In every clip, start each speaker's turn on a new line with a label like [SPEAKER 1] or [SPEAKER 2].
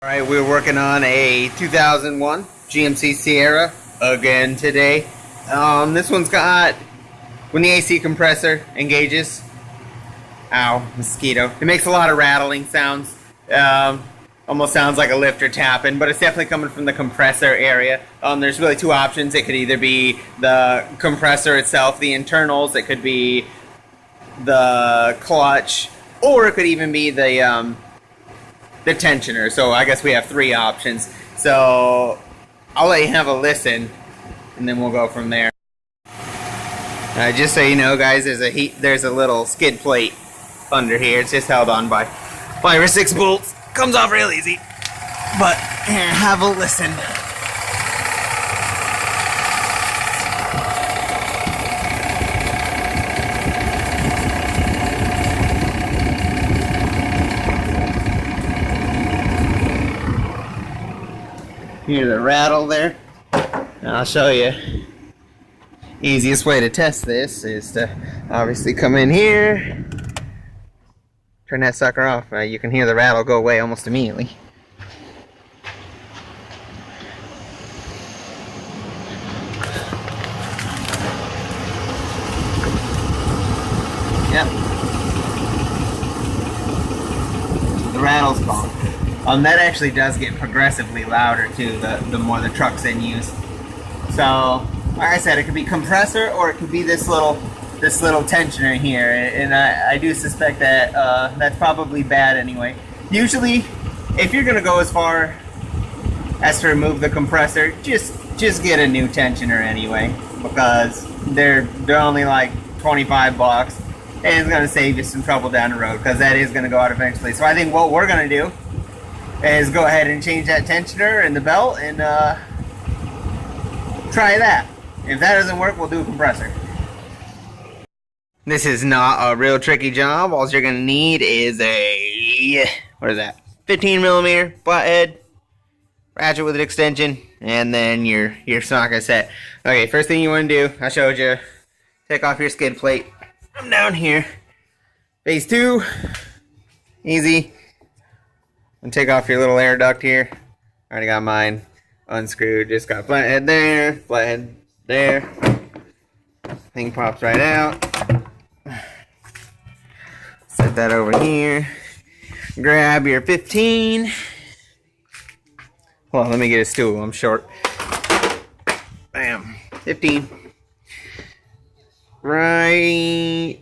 [SPEAKER 1] Alright, we're working on a 2001 GMC Sierra again today. This one's got, when the AC compressor engages, ow, mosquito, it makes a lot of rattling sounds. Almost sounds like a lifter tapping, but it's definitely coming from the compressor area. There's really two options. It could either be the compressor itself, the internals, it could be the clutch, or it could even be the tensioner. So I guess we have three options. So I'll let you have a listen, and then we'll go from there. Just so you know, guys, there's a little skid plate under here. It's just held on by 5 or 6 bolts. Comes off real easy. But here, have a listen. Hear the rattle there? I'll show you. Easiest way to test this is to obviously come in here, turn that sucker off. You can hear the rattle go away almost immediately. Yep. The rattle's gone. That actually does get progressively louder too, the more the truck's in use. So, like I said, it could be compressor or it could be this little tensioner here, and I do suspect that that's probably bad anyway. Usually, if you're gonna go as far as to remove the compressor, just get a new tensioner anyway, because they're only like 25 bucks, and it's gonna save you some trouble down the road, because that is gonna go out eventually. So I think what we're gonna do is go ahead and change that tensioner and the belt and try that. If that doesn't work, we'll do a compressor. This is not a real tricky job. All you're going to need is a, what is that, 15mm flathead, ratchet with an extension, and then your socket set. Okay, first thing you want to do, I showed you, take off your skid plate. I'm down here. Phase 2, easy. And take off your little air duct here. Already got mine unscrewed. Just got flathead there. Thing pops right out. Set that over here. Grab your 15. Well, let me get a stool. I'm short. Bam. 15. Right.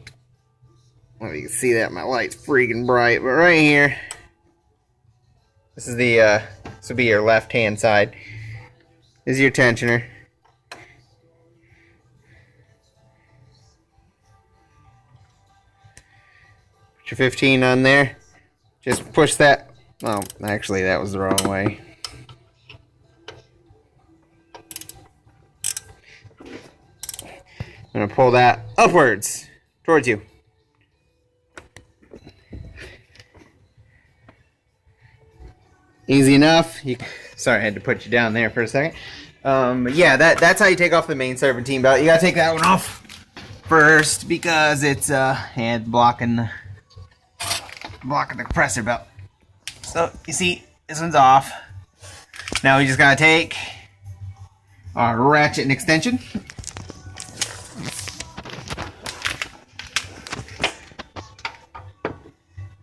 [SPEAKER 1] Well, you can see that my light's freaking bright, but right here. This is this will be your left-hand side. This is your tensioner. Put your 15 on there. Just push that. Oh, actually, that was the wrong way. I'm going to pull that upwards towards you. Easy enough. Sorry, I had to put you down there for a second. Yeah, that's how you take off the main serpentine belt. You gotta take that one off first because it's blocking the compressor belt. So you see, this one's off. Now we just gotta take our ratchet and extension.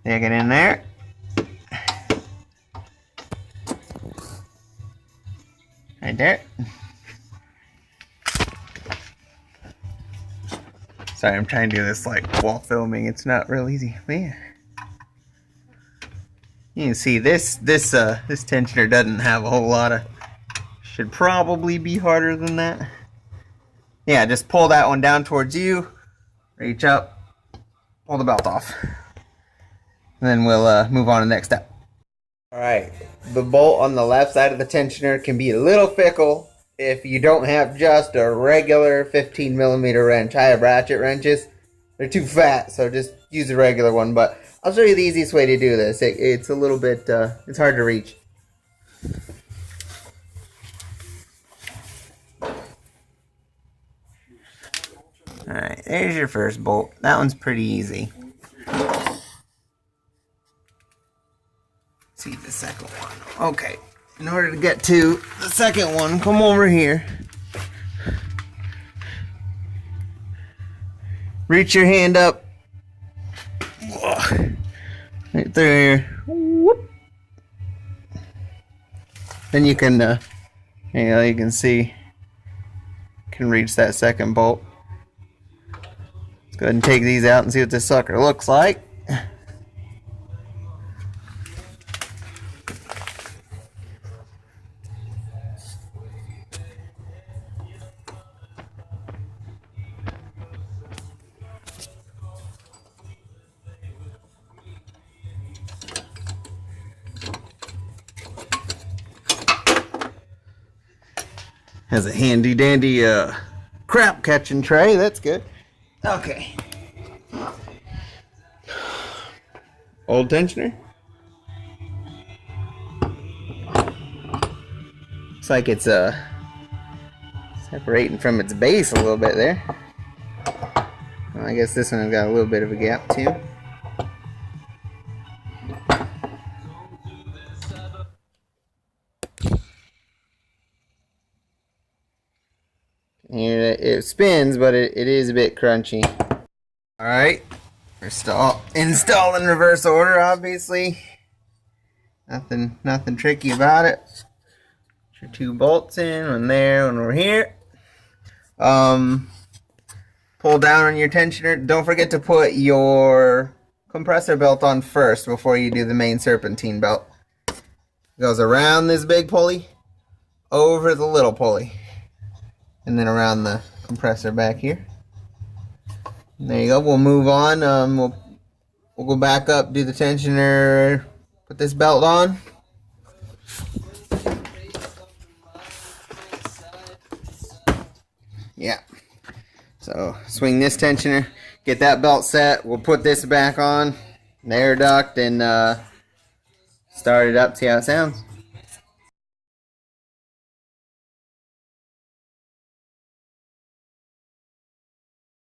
[SPEAKER 1] Take it in there. Right there. Sorry, I'm trying to do this like while filming. It's not real easy. But yeah. You can see this tensioner doesn't have a whole lot of, should probably be harder than that. Yeah, just pull that one down towards you. Reach up. Pull the belt off. And then we'll move on to the next step. Alright, the bolt on the left side of the tensioner can be a little fickle if you don't have just a regular 15mm wrench. I have ratchet wrenches. They're too fat, so just use a regular one. But I'll show you the easiest way to do this. It's a little bit, it's hard to reach. Alright, there's your first bolt. That one's pretty easy. See the second one. Okay. In order to get to the second one, come over here. Reach your hand up. Right through here. Whoop. Then you can, you can see, can reach that second bolt. Let's go ahead and take these out and see what this sucker looks like. Has a handy dandy crap catching tray. That's good. Okay. Old tensioner. Looks like it's separating from its base a little bit there. Well, I guess this one has got a little bit of a gap too. Here it spins, but it is a bit crunchy. Alright, we're installing reverse order, obviously. Nothing tricky about it. Put your 2 bolts in, one there, one over here. Pull down on your tensioner. Don't forget to put your compressor belt on first before you do the main serpentine belt. It goes around this big pulley, over the little pulley, and then around the compressor back here. And there you go. We'll move on. We'll go back up, do the tensioner, put this belt on. Yeah. So swing this tensioner, get that belt set. We'll put this back on, the air duct, and start it up. See how it sounds.